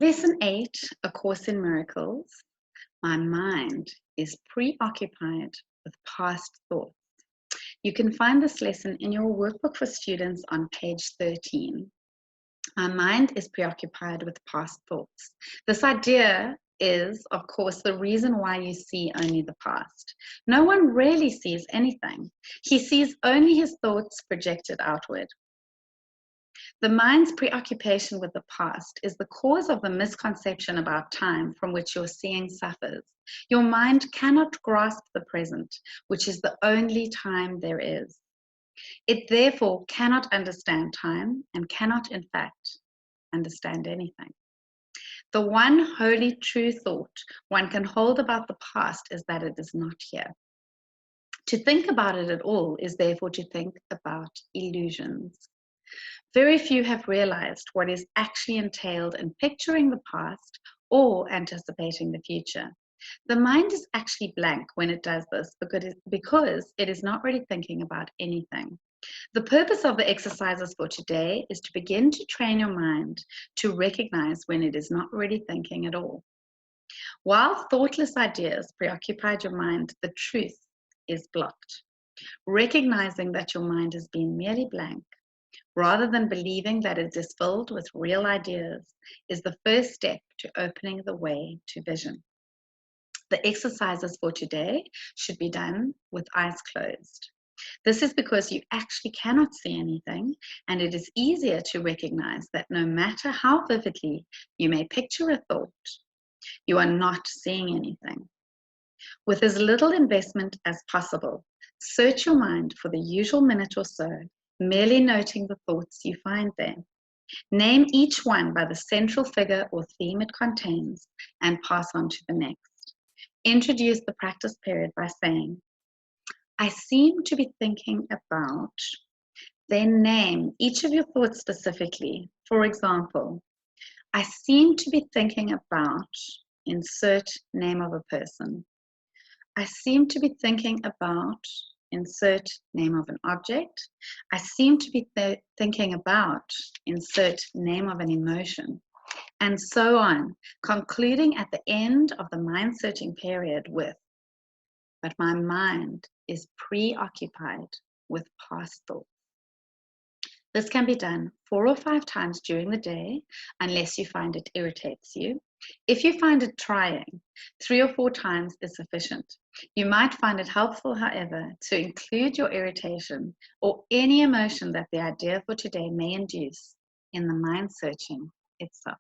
Lesson 8, A Course in Miracles. My mind is preoccupied with past thoughts. You can find this lesson in your workbook for students on page 13. My mind is preoccupied with past thoughts. This idea is, of course, the reason why you see only the past. No one really sees anything. He sees only his thoughts projected outward. The mind's preoccupation with the past is the cause of the misconception about time from which your seeing suffers. Your mind cannot grasp the present, which is the only time there is. It therefore cannot understand time and cannot, in fact, understand anything. The one wholly true thought one can hold about the past is that it is not here. To think about it at all is therefore to think about illusions. Very few have realized what is actually entailed in picturing the past or anticipating the future. The mind is actually blank when it does this because it is not really thinking about anything. The purpose of the exercises for today is to begin to train your mind to recognize when it is not really thinking at all. While thoughtless ideas preoccupied your mind, the truth is blocked. Recognizing that your mind has been merely blank, rather than believing that it is filled with real ideas, is the first step to opening the way to vision. The exercises for today should be done with eyes closed. This is because you actually cannot see anything, and it is easier to recognize that no matter how vividly you may picture a thought, you are not seeing anything. With as little investment as possible, search your mind for the usual minute or so, merely noting the thoughts you find there. Name each one by the central figure or theme it contains and pass on to the next. Introduce the practice period by saying, I seem to be thinking about, then name each of your thoughts specifically. For example, I seem to be thinking about, insert name of a person. I seem to be thinking about, insert name of an object. I seem to be thinking about, insert name of an emotion, and so on, concluding at the end of the mind searching period with, but my mind is preoccupied with past thoughts. This can be done 4 or 5 times during the day, unless you find it irritates you. If you find it trying, 3 or 4 times is sufficient. You might find it helpful, however, to include your irritation or any emotion that the idea for today may induce in the mind searching itself.